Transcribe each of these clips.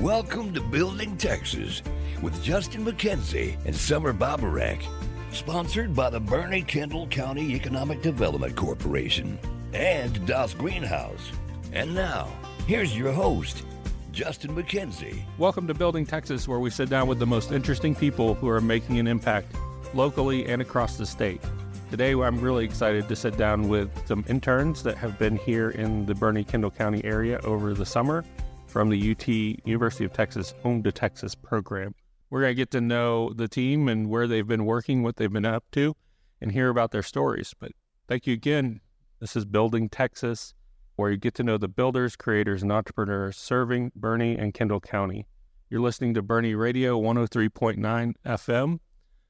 Welcome to Building Texas with Justin McKenzie and Summer Bobarek. Sponsored by the Boerne Kendall County Economic Development Corporation and Das GreenHaus. And now, here's your host, Justin McKenzie. Welcome to Building Texas, where we sit down with the most interesting people who are making an impact locally and across the state. Today, I'm really excited to sit down with some interns that have been here in the Boerne Kendall County area over the summer from the UT University of Texas Home to Texas program. We're going to get to know the team and where they've been working, what they've been up to, and hear about their stories. But thank you again. This is Building Texas, where you get to know the builders, creators, and entrepreneurs serving Boerne and Kendall County. You're listening to Boerne Radio 103.9 FM.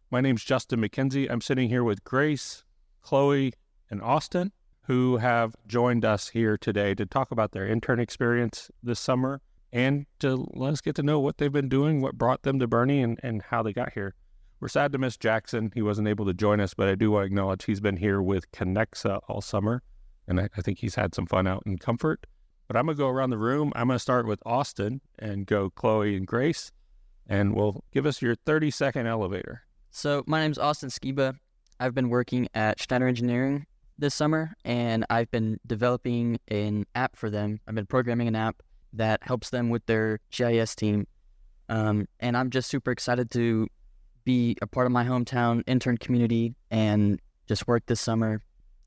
My name's Justin McKenzie. I'm sitting here with Grace, Chloe, and Austin, who have joined us here today to talk about their intern experience this summer and to let us get to know what they've been doing, what brought them to Boerne, and how they got here. We're sad to miss Jackson. He wasn't able to join us, but I do want to acknowledge he's been here with Connexa all summer, and I think he's had some fun out in Comfort. But I'm going to go around the room. I'm going to start with Austin and go Chloe and Grace, and we'll give us your 30-second elevator. So my name's Austin Skba. I've been working at Scheiner Engineering this summer, and I've been developing an app for them. I've been programming an app that helps them with their GIS team. And I'm just super excited to be a part of my hometown intern community and just work this summer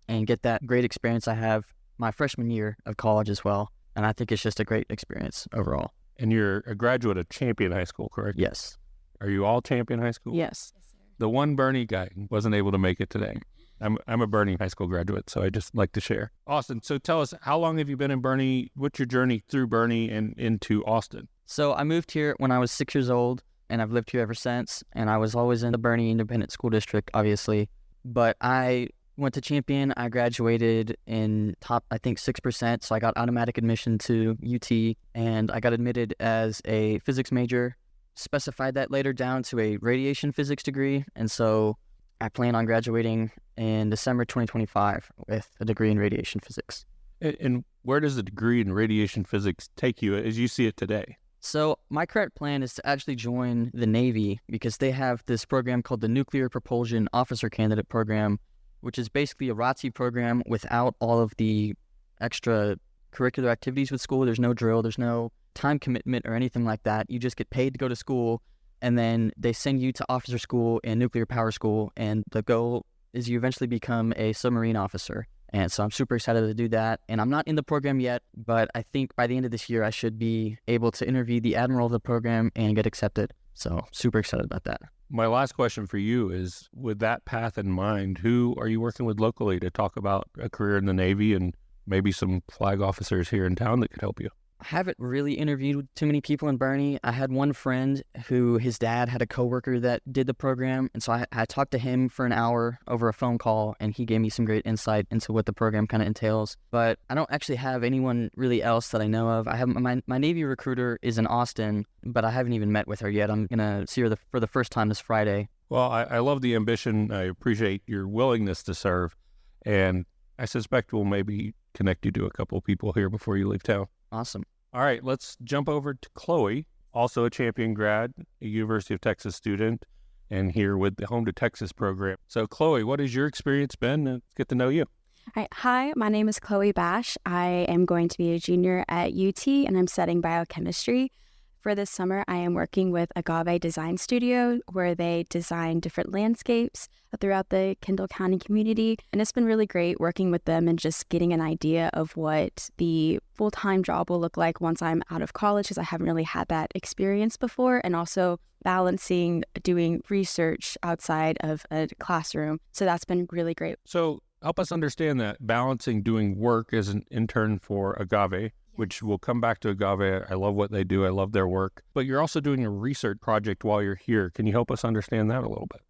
and get that great experience I have my freshman year of college as well. And I think it's just a great experience overall. And you're a graduate of Champion High School, correct? Yes. Are you all Champion High School? Yes. The one Boerne guy wasn't able to make it today. I'm a Boerne High School graduate, so I just like to share. Austin, so tell us, how long have you been in Boerne? What's your journey through Boerne and into Austin? So I moved here when I was 6 years old, and I've lived here ever since. And I was always in the Boerne Independent School District, obviously. But I went to Champion. I graduated in top, I think, 6%. So I got automatic admission to UT, and I got admitted as a physics major. Specified that later down to a radiation physics degree. And so I plan on graduating in December 2025 with a degree in radiation physics. And where does the degree in radiation physics take you as you see it today? So my current plan is to actually join the Navy because they have this program called the Nuclear Propulsion Officer Candidate Program, which is basically a ROTC program without all of the extra curricular activities with school. There's no drill, there's no time commitment or anything like that. You just get paid to go to school, and then they send you to officer school and nuclear power school, and the goal is you eventually become a submarine officer. And so I'm super excited to do that. And I'm not in the program yet, but I think by the end of this year, I should be able to interview the admiral of the program and get accepted. So super excited about that. My last question for you is, with that path in mind, who are you working with locally to talk about a career in the Navy and maybe some flag officers here in town that could help you? I haven't really interviewed too many people in Boerne. I had one friend who his dad had a coworker that did the program. And so I talked to him for an hour over a phone call, and he gave me some great insight into what the program kind of entails. But I don't actually have anyone really else that I know of. I have my Navy recruiter is in Austin, but I haven't even met with her yet. I'm going to see her for the first time this Friday. Well, I love the ambition. I appreciate your willingness to serve. And I suspect we'll maybe connect you to a couple of people here before you leave town. Awesome. All right, let's jump over to Chloe, also a Champion grad, a University of Texas student, and here with the Home to Texas program. So Chloe, what has your experience been? Let's get to know you. All right. Hi, my name is Chloe Bash. I am going to be a junior at UT, and I'm studying biochemistry. For this summer, I am working with Agave Design Studio, where they design different landscapes throughout the Kendall County community. And it's been really great working with them and just getting an idea of what the full-time job will look like once I'm out of college, because I haven't really had that experience before, and also balancing doing research outside of a classroom. So that's been really great. So help us understand that, balancing doing work as an intern for Agave, which we'll come back to Agave. I love what they do. I love their work. But you're also doing a research project while you're here. Can you help us understand that a little bit?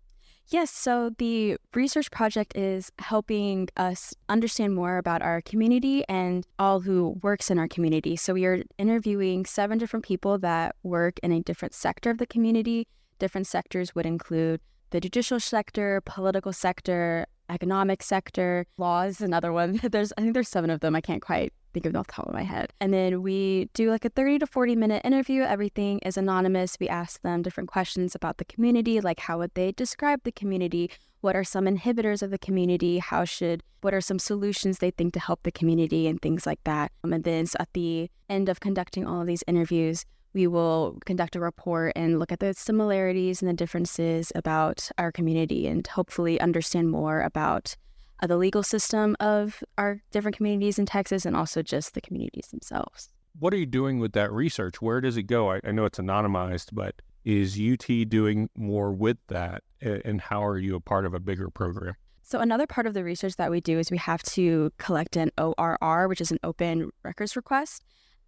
Yes, so the research project is helping us understand more about our community and all who works in our community. So we are interviewing 7 different people that work in a different sector of the community. Different sectors would include the judicial sector, political sector, economic sector, law is another one. I think there's 7 of them. I can't quite think of it off the top of my head. And then we do like a 30 to 40 minute interview. Everything is anonymous. We ask them different questions about the community, like how would they describe the community? What are some inhibitors of the community? What are some solutions they think to help the community and things like that? And then so at the end of conducting all of these interviews, we will conduct a report and look at the similarities and the differences about our community and hopefully understand more about the legal system of our different communities in Texas and also just the communities themselves. What are you doing with that research? Where does it go? I know it's anonymized, but is UT doing more with that? And how are you a part of a bigger program? So another part of the research that we do is we have to collect an ORR, which is an open records request.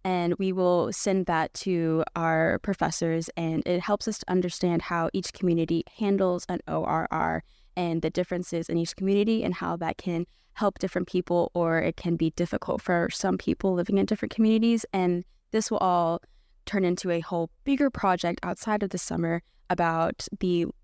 And we will send that to our professors, and it helps us to understand how each community handles an ORR and the differences in each community and how that can help different people, or it can be difficult for some people living in different communities. And this will all turn into a whole bigger project outside of the summer about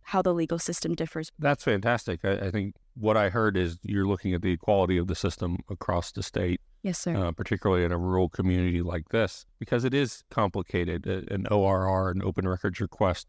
how the legal system differs. That's fantastic. I think what I heard is you're looking at the equality of the system across the state. Yes, sir. Particularly in a rural community like this, because it is complicated. An ORR, an open records request,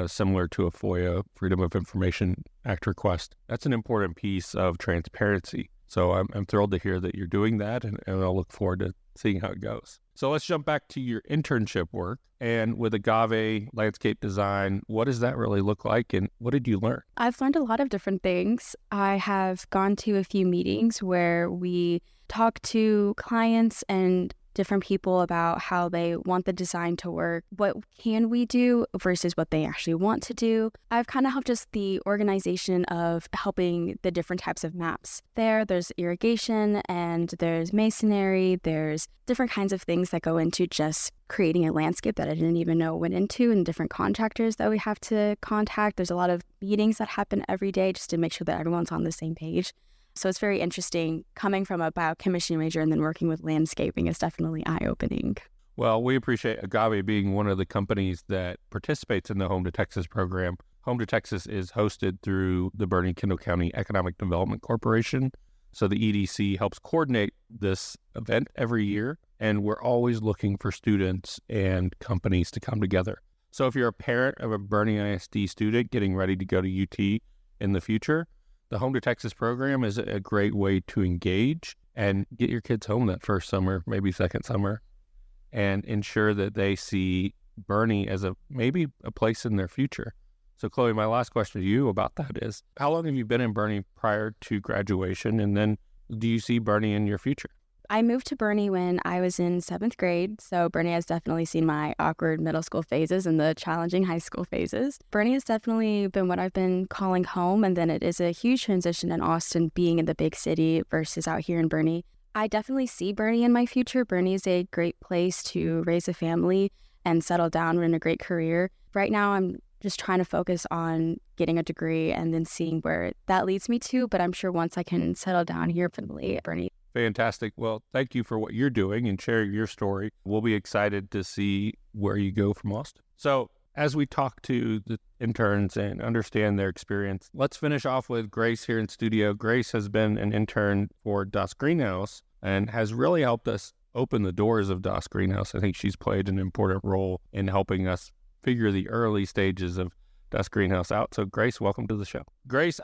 similar to a FOIA, Freedom of Information Act request. That's an important piece of transparency. So I'm thrilled to hear that you're doing that, and I'll look forward to seeing how it goes. So let's jump back to your internship work. And with Agave Landscape Design, what does that really look like, and what did you learn? I've learned a lot of different things. I have gone to a few meetings where we talk to clients and different people about how they want the design to work, what can we do versus what they actually want to do. I've kind of helped just the organization of helping the different types of maps. There's irrigation and there's masonry, there's different kinds of things that go into just creating a landscape that I didn't even know went into, and different contractors that we have to contact. There's a lot of meetings that happen every day just to make sure that everyone's on the same page. So it's very interesting. Coming from a biochemistry major and then working with landscaping is definitely eye-opening. Well, we appreciate Agave being one of the companies that participates in the Home to Texas program. Home to Texas is hosted through the Boerne Kendall County Economic Development Corporation. So the EDC helps coordinate this event every year, and we're always looking for students and companies to come together. So if you're a parent of a Boerne ISD student getting ready to go to UT in the future, the Home to Texas program is a great way to engage and get your kids home that first summer, maybe second summer, and ensure that they see Boerne as maybe a place in their future. So Chloe, my last question to you about that is, how long have you been in Boerne prior to graduation? And then do you see Boerne in your future? I moved to Boerne when I was in 7th grade, so Boerne has definitely seen my awkward middle school phases and the challenging high school phases. Boerne has definitely been what I've been calling home, and then it is a huge transition in Austin being in the big city versus out here in Boerne. I definitely see Boerne in my future. Boerne is a great place to raise a family and settle down in a great career. Right now, I'm just trying to focus on getting a degree and then seeing where that leads me to, but I'm sure once I can settle down here, definitely Boerne. Fantastic. Well, thank you for what you're doing and sharing your story. We'll be excited to see where you go from Austin. So as we talk to the interns and understand their experience, let's finish off with Grace here in studio. Grace has been an intern for Das GreenHaus and has really helped us open the doors of Das GreenHaus. I think she's played an important role in helping us figure the early stages of Das GreenHaus out. So Grace, welcome to the show. Grace,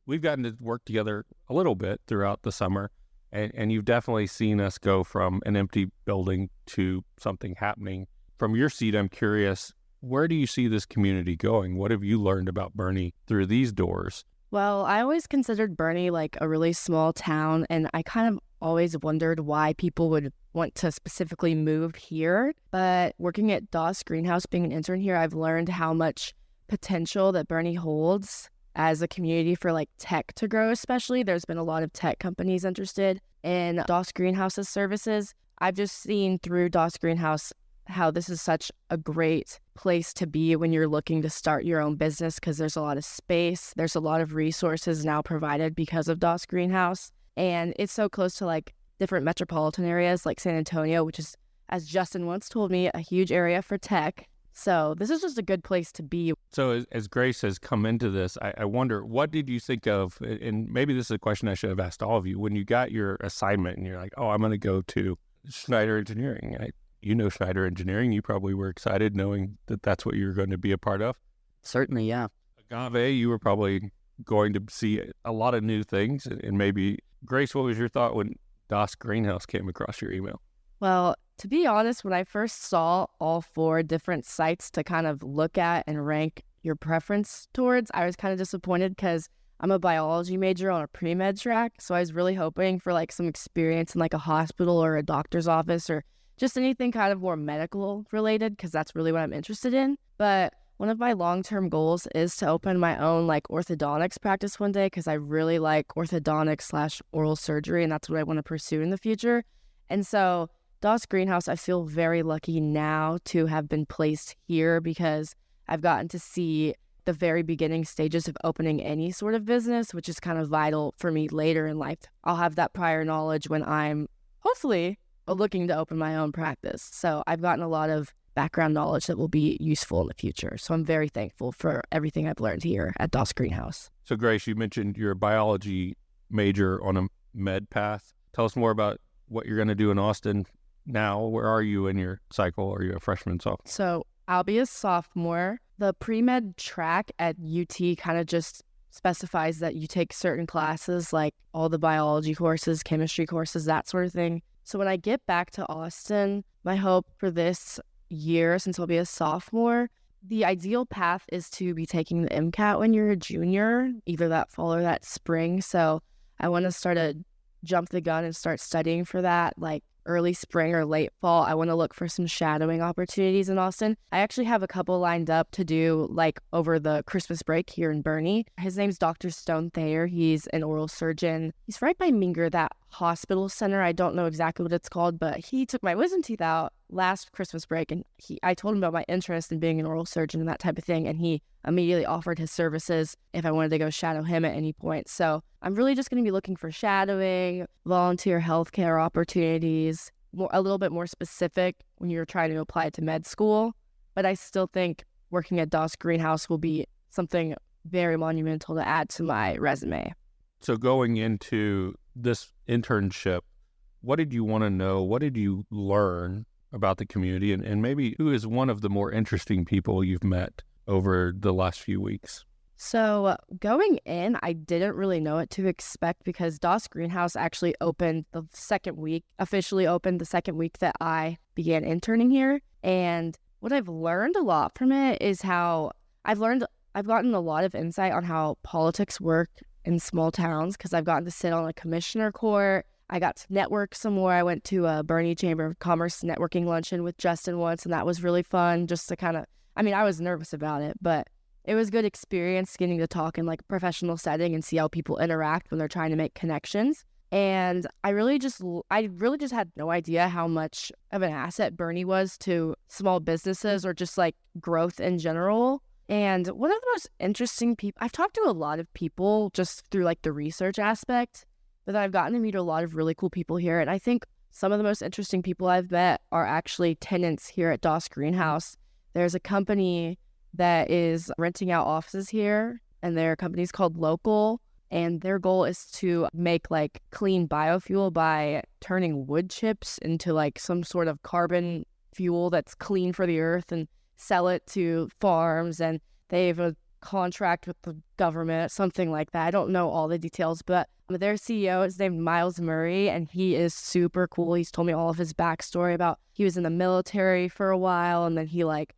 we've gotten to work together a little bit throughout the summer. And you've definitely seen us go from an empty building to something happening. From your seat, I'm curious, where do you see this community going? What have you learned about Boerne through these doors? Well, I always considered Boerne like a really small town, and I kind of always wondered why people would want to specifically move here. But working at Das GreenHaus, being an intern here, I've learned how much potential that Boerne holds as a community for like tech to grow, especially. There's been a lot of tech companies interested in Das GreenHaus's services. I've just seen through Das GreenHaus how this is such a great place to be when you're looking to start your own business, because there's a lot of space. There's a lot of resources now provided because of Das GreenHaus. And it's so close to like different metropolitan areas like San Antonio, which is, as Justin once told me, a huge area for tech. So this is just a good place to be. So as Grace has come into this, I wonder, what did you think of, and maybe this is a question I should have asked all of you, when you got your assignment and you're like, oh, I'm going to go to Scheiner Engineering. You know Scheiner Engineering. You probably were excited knowing that that's what you're going to be a part of. Certainly, yeah. Agave, you were probably going to see a lot of new things. And maybe, Grace, what was your thought when DOS GreenHaus came across your email? Well, to be honest, when I first saw all 4 different sites to kind of look at and rank your preference towards, I was kind of disappointed because I'm a biology major on a pre-med track. So I was really hoping for like some experience in like a hospital or a doctor's office or just anything kind of more medical related, because that's really what I'm interested in. But one of my long-term goals is to open my own like orthodontics practice one day, because I really like orthodontics / oral surgery, and that's what I want to pursue in the future. And so DOS GreenHaus, I feel very lucky now to have been placed here, because I've gotten to see the very beginning stages of opening any sort of business, which is kind of vital for me later in life. I'll have that prior knowledge when I'm hopefully looking to open my own practice. So I've gotten a lot of background knowledge that will be useful in the future. So I'm very thankful for everything I've learned here at DOS GreenHaus. So Grace, you mentioned you're a biology major on a med path. Tell us more about what you're going to do in Austin now. Where are you in your cycle? Are you a freshman, sophomore? So I'll be a sophomore. The pre-med track at UT kind of just specifies that you take certain classes, like all the biology courses, chemistry courses, that sort of thing. So when I get back to Austin, my hope for this year, since I'll be a sophomore, the ideal path is to be taking the MCAT when you're a junior, either that fall or that spring. So I want to jump the gun and start studying for that, like early spring or late fall. I want to look for some shadowing opportunities in Austin. I actually have a couple lined up to do like over the Christmas break here in Boerne. His name's Dr. Stone Thayer. He's an oral surgeon. He's right by Minger, that hospital center. I don't know exactly what it's called, but he took my wisdom teeth out last Christmas break, and I told him about my interest in being an oral surgeon and that type of thing, and he immediately offered his services if I wanted to go shadow him at any point. So I'm really just going to be looking for shadowing, volunteer healthcare opportunities, a little bit more specific when you're trying to apply to med school. But I still think working at DOS GreenHaus will be something very monumental to add to my resume. So going into this internship, what did you want to know? What did you learn about the community? And maybe who is one of the more interesting people you've met over the last few weeks? So going in, I didn't really know what to expect, because DOS GreenHaus actually officially opened the second week that I began interning here. And what I've learned a lot from it is how I've gotten a lot of insight on how politics work in small towns, because I've gotten to sit on a commissioner court. I got to network some more. I went to a Boerne Chamber of Commerce networking luncheon with Justin once, and that was really fun, just to I was nervous about it, but it was good experience getting to talk in like a professional setting and see how people interact when they're trying to make connections. And I really just had no idea how much of an asset Boerne was to small businesses or just like growth in general. And one of the most interesting people, I've talked to a lot of people just through like the research aspect, but I've gotten to meet a lot of really cool people here. And I think some of the most interesting people I've met are actually tenants here at DOS GreenHaus. There's a company that is renting out offices here, and their company's called Local, and their goal is to make like clean biofuel by turning wood chips into like some sort of carbon fuel that's clean for the earth and sell it to farms. And they have a contract with the government, something like that. I don't know all the details, but their CEO is named Miles Murray, and he is super cool. He's told me all of his backstory about he was in the military for a while, and then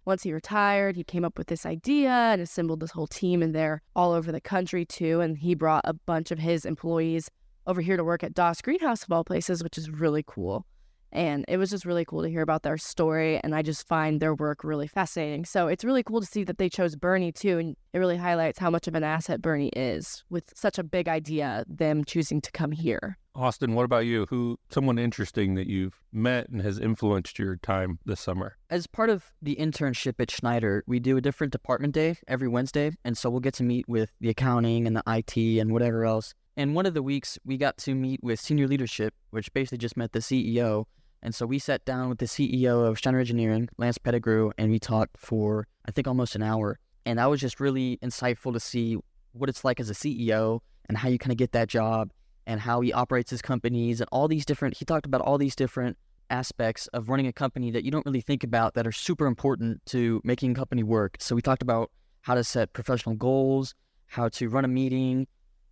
once he retired, he came up with this idea and assembled this whole team, and they're all over the country too. And he brought a bunch of his employees over here to work at DOS GreenHaus of all places, which is really cool. And it was just really cool to hear about their story, and I just find their work really fascinating. So it's really cool to see that they chose Boerne too, and it really highlights how much of an asset Boerne is with such a big idea, them choosing to come here. Austin, what about you? Someone interesting that you've met and has influenced your time this summer? As part of the internship at Schneider, we do a different department day every Wednesday, and so we'll get to meet with the accounting and the IT and whatever else. And one of the weeks, we got to meet with senior leadership, which basically just met the CEO. And so we sat down with the CEO of Scheiner Engineering, Lance Pettigrew, and we talked for, I think, almost an hour. And that was just really insightful to see what it's like as a CEO and how you kind of get that job and how he operates his companies and he talked about all these different aspects of running a company that you don't really think about that are super important to making a company work. So we talked about how to set professional goals, how to run a meeting,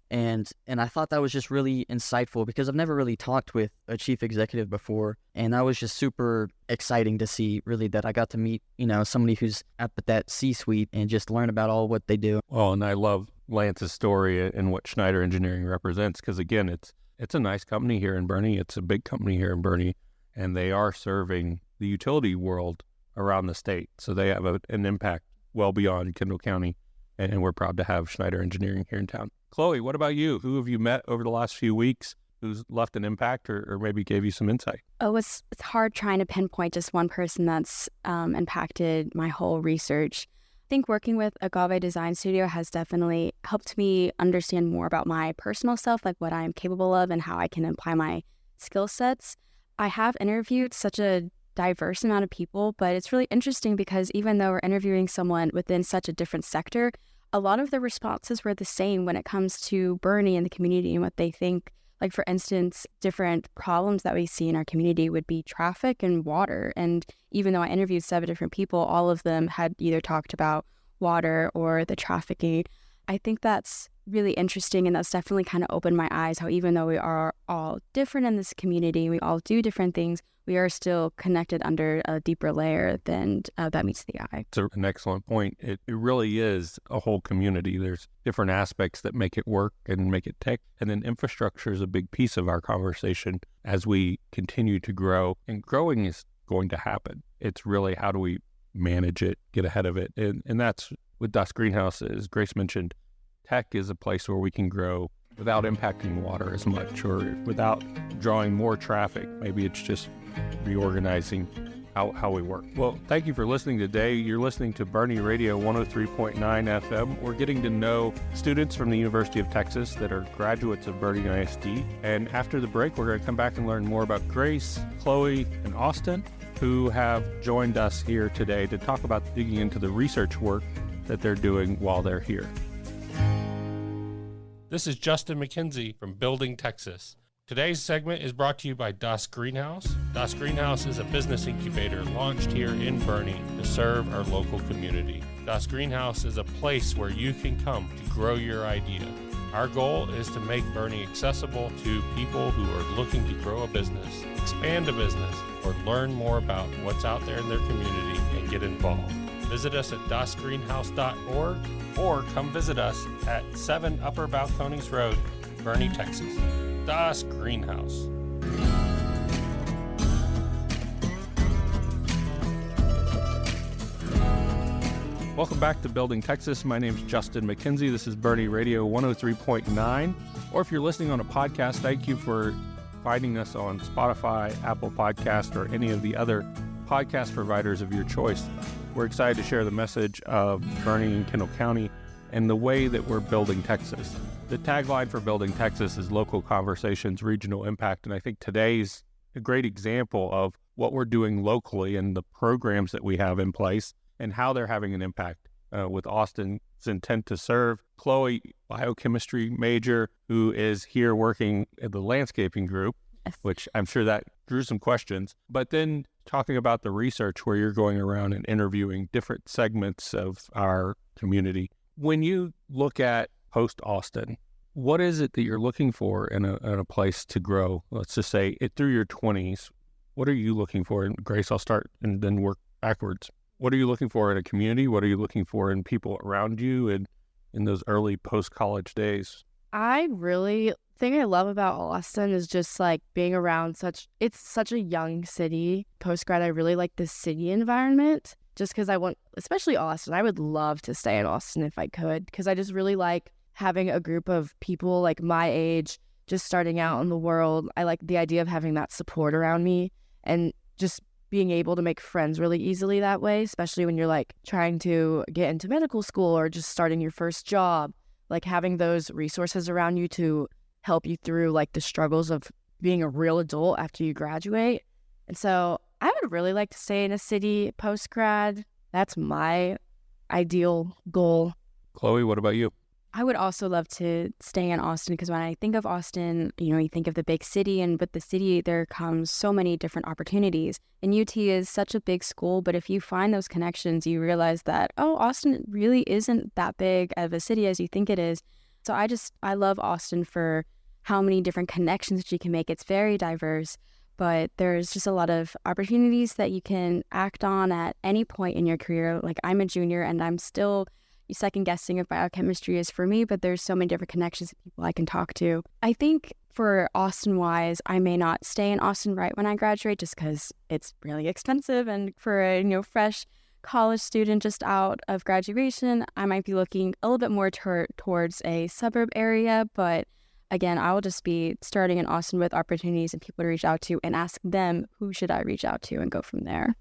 and I thought that was just really insightful because I've never really talked with a chief executive before, and that was just super exciting to see, really, that I got to meet, somebody who's at that C-suite and just learn about all what they do. Well, and I love Lance's story and what Scheiner Engineering represents because, again, it's a nice company here in Boerne. It's a big company here in Boerne, and they are serving the utility world around the state. So they have an impact well beyond Kendall County, and we're proud to have Scheiner Engineering here in town. Chloe, what about you? Who have you met over the last few weeks who's left an impact or maybe gave you some insight? Oh, it's hard trying to pinpoint just one person that's impacted my whole research. I think working with Agave Design Studio has definitely helped me understand more about my personal self, like what I'm capable of and how I can apply my skill sets. I have interviewed such a diverse amount of people, but it's really interesting because even though we're interviewing someone within such a different sector, a lot of the responses were the same when it comes to Boerne and the community and what they think. Like, for instance, different problems that we see in our community would be traffic and water. And even though I interviewed 7 different people, all of them had either talked about water or the trafficking. I think that's really interesting, and that's definitely kind of opened my eyes how even though we are all different in this community, we all do different things, we are still connected under a deeper layer than that meets the eye. It's an excellent point. It really is a whole community. There's different aspects that make it work and make it tick. And then infrastructure is a big piece of our conversation as we continue to grow. And growing is going to happen. It's really how do we manage it, get ahead of it. And that's with Das Greenhaus, as Grace mentioned, tech is a place where we can grow without impacting water as much or without drawing more traffic. Maybe it's just reorganizing how we work. Well, thank you for listening today. You're listening to Boerne Radio 103.9 FM. We're getting to know students from the University of Texas that are graduates of Boerne ISD. And after the break, we're going to come back and learn more about Grace, Chloe, and Austin, who have joined us here today to talk about digging into the research work that they're doing while they're here. This is Justin McKenzie from Building Texas. Today's segment is brought to you by Das GreenHaus. Das GreenHaus is a business incubator launched here in Boerne to serve our local community. Das GreenHaus is a place where you can come to grow your idea. Our goal is to make Boerne accessible to people who are looking to grow a business, expand a business, or learn more about what's out there in their community and get involved. Visit us at dasgreenhaus.org or come visit us at 7 Upper Balcones Road, Boerne, Texas. Das GreenHaus. Welcome back to Building Texas. My name is Justin McKenzie. This is Boerne Radio 103.9. Or if you're listening on a podcast, thank you for finding us on Spotify, Apple Podcast, or any of the other podcast providers of your choice. We're excited to share the message of Boerne and Kendall County and the way that we're building Texas. The tagline for Building Texas is local conversations, regional impact. And I think today's a great example of what we're doing locally and the programs that we have in place and how they're having an impact with Austin's intent to serve. Chloe, biochemistry major, who is here working at the landscaping group, which I'm sure that drew some questions. But then talking about the research where you're going around and interviewing different segments of our community. When you look at post-Austin, what is it that you're looking for in a place to grow? Let's just say it through your 20s. What are you looking for? And Grace, I'll start and then work backwards. What are you looking for in a community? What are you looking for in people around you and in those early post-college days? Thing I love about Austin is just like being around it's such a young city. Post-grad, I really like the city environment just because especially Austin, I would love to stay in Austin if I could because I just really like having a group of people like my age just starting out in the world. I like the idea of having that support around me and just being able to make friends really easily that way, especially when you're like trying to get into medical school or just starting your first job, like having those resources around you to help you through like the struggles of being a real adult after you graduate. And so I would really like to stay in a city post-grad. That's my ideal goal. Chloe, what about you? I would also love to stay in Austin because when I think of Austin, you think of the big city, and with the city, there comes so many different opportunities. And UT is such a big school, but if you find those connections, you realize that, Austin really isn't that big of a city as you think it is. So I love Austin for how many different connections that you can make. It's very diverse, but there's just a lot of opportunities that you can act on at any point in your career. Like, I'm a junior and I'm still second guessing if biochemistry is for me, but there's so many different connections of people I can talk to. I think for Austin wise, I may not stay in Austin right when I graduate just because it's really expensive. And for a fresh college student just out of graduation, I might be looking a little bit more towards a suburb area. But again, I will just be starting in Austin with opportunities and people to reach out to and ask them who should I reach out to and go from there.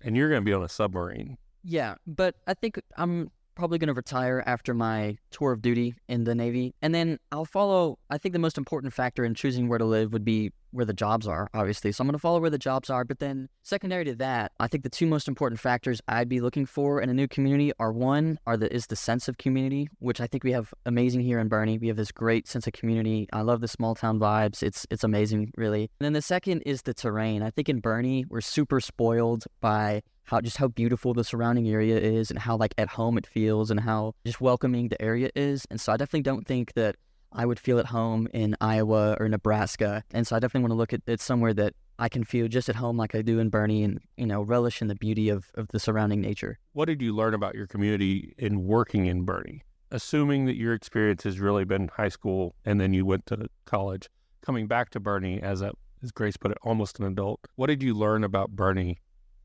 And you're going to be on a submarine. Yeah, but I think I'm probably going to retire after my tour of duty in the Navy. And then I'll follow, I think the most important factor in choosing where to live would be where the jobs are, obviously. So I'm going to follow where the jobs are. But then secondary to that, I think the two most important factors I'd be looking for in a new community is the sense of community, which I think we have amazing here in Boerne. We have this great sense of community. I love the small town vibes. It's amazing, really. And then the second is the terrain. I think in Boerne, we're super spoiled by how beautiful the surrounding area is and how at home it feels and how just welcoming the area is. And so I definitely don't think that I would feel at home in Iowa or Nebraska. And so I definitely want to look at it somewhere that I can feel just at home like I do in Boerne and, relish in the beauty of the surrounding nature. What did you learn about your community in working in Boerne? Assuming that your experience has really been high school and then you went to college, coming back to Boerne as Grace put it, almost an adult. What did you learn about Boerne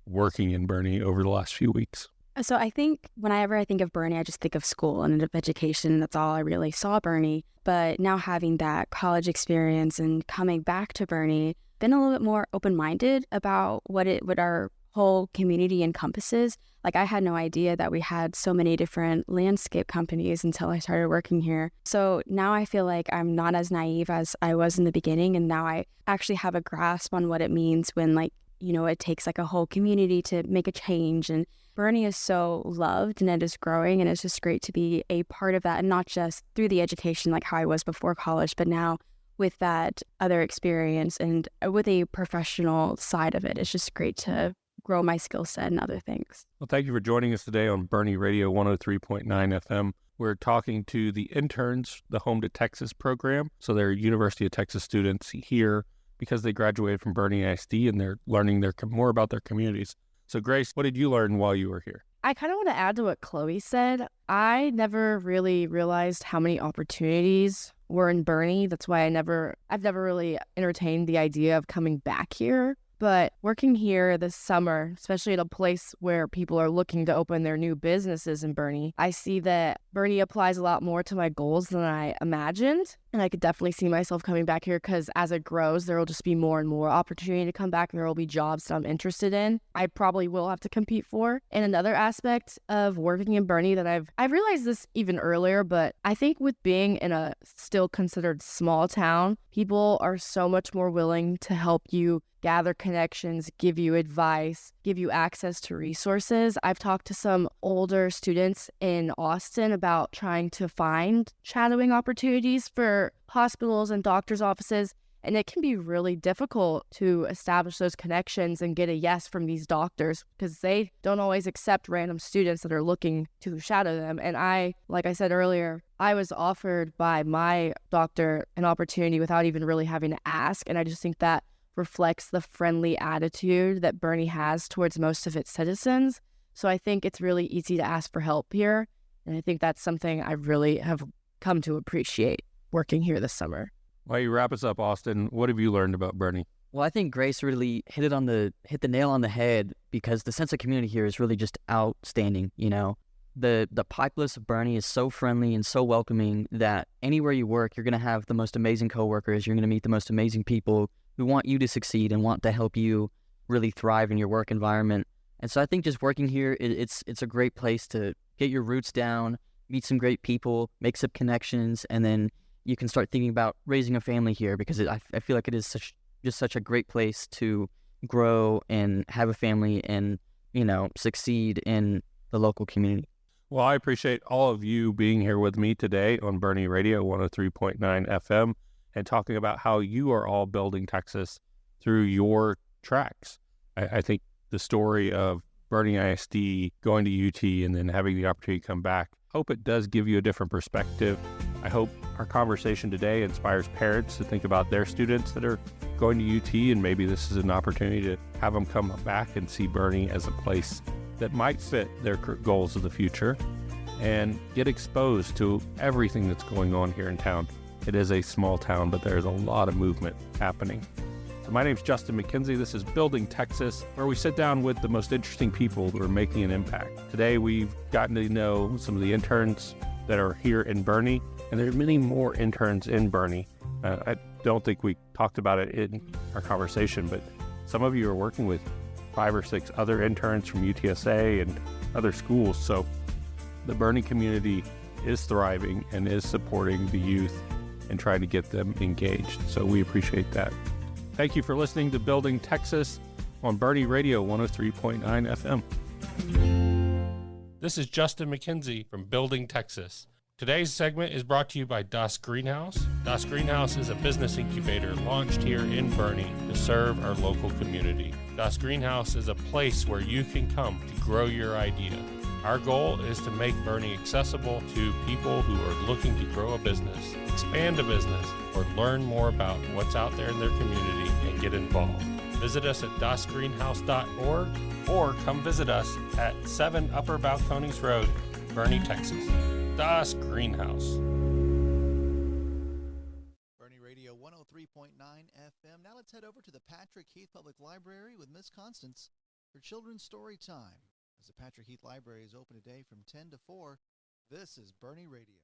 working in Boerne over the last few weeks? So I think whenever I think of Boerne, I just think of school and of education. That's all I really saw Boerne. But now having that college experience and coming back to Boerne, been a little bit more open-minded about what our whole community encompasses. Like, I had no idea that we had so many different landscape companies until I started working here. So now I feel like I'm not as naive as I was in the beginning. And now I actually have a grasp on what it means when it takes a whole community to make a change. And Boerne is so loved and it is growing, and it's just great to be a part of that, and not just through the education like how I was before college, but now with that other experience and with a professional side of it. It's just great to grow my skill set and other things. Well, thank you for joining us today on Boerne Radio 103.9 FM. We're talking to the Interns, the Home to Texas program. So they're University of Texas students here because they graduated from Boerne ISD and they're learning more about their communities. So Grace, what did you learn while you were here? I kind of want to add to what Chloe said. I never really realized how many opportunities were in Boerne. That's why I've never really entertained the idea of coming back here. But working here this summer, especially at a place where people are looking to open their new businesses in Boerne, I see that Boerne applies a lot more to my goals than I imagined. And I could definitely see myself coming back here because as it grows, there will just be more and more opportunity to come back, and there will be jobs that I'm interested in. I probably will have to compete for. And another aspect of working in Boerne that I've realized this even earlier, but I think with being in a still considered small town, people are so much more willing to help you gather connections, give you advice, give you access to resources. I've talked to some older students in Austin about trying to find shadowing opportunities for hospitals and doctors' offices, and it can be really difficult to establish those connections and get a yes from these doctors because they don't always accept random students that are looking to shadow them. And like I said earlier, I was offered by my doctor an opportunity without even really having to ask, and I just think that reflects the friendly attitude that Boerne has towards most of its citizens. So I think it's really easy to ask for help here. And I think that's something I really have come to appreciate working here this summer. While you wrap us up, Austin, what have you learned about Boerne? Well, I think Grace really hit the nail on the head because the sense of community here is really just outstanding. The populace of Boerne is so friendly and so welcoming that anywhere you work, you're going to have the most amazing coworkers. You're going to meet the most amazing people who want you to succeed and want to help you really thrive in your work environment. And so I think just working here, it's a great place to get your roots down, meet some great people, make some connections, and then you can start thinking about raising a family here because I feel like it is such a great place to grow and have a family and, succeed in the local community. Well, I appreciate all of you being here with me today on Boerne Radio 103.9 FM and talking about how you are all building Texas through your tracks. I think the story of Boerne ISD, going to UT, and then having the opportunity to come back, hope it does give you a different perspective. I hope our conversation today inspires parents to think about their students that are going to UT, and maybe this is an opportunity to have them come back and see Boerne as a place that might fit their goals of the future and get exposed to everything that's going on here in town. It is a small town, but there's a lot of movement happening. So my name's Justin McKenzie. This is Building Texas, where we sit down with the most interesting people who are making an impact. Today, we've gotten to know some of the interns that are here in Boerne, and there's many more interns in Boerne. I don't think we talked about it in our conversation, but some of you are working with 5 or 6 other interns from UTSA and other schools. So the Boerne community is thriving and is supporting the youth and trying to get them engaged. So we appreciate that. Thank you for listening to Building Texas on Boerne Radio 103.9 FM. This is Justin McKenzie from Building Texas. Today's segment is brought to you by GreenHaus. GreenHaus is a business incubator launched here in Boerne to serve our local community. GreenHaus is a place where you can come to grow your idea. Our goal is to make Boerne accessible to people who are looking to grow a business, expand a business, or learn more about what's out there in their community and get involved. Visit us at dasgreenhaus.org or come visit us at 7 Upper Balcones Road, Boerne, Texas. Das Greenhaus. Boerne Radio 103.9 FM. Now let's head over to the Patrick Heath Public Library with Miss Constance for Children's Story Time. As the Patrick Heath Library is open today from 10 to 4, this is Boerne Radio.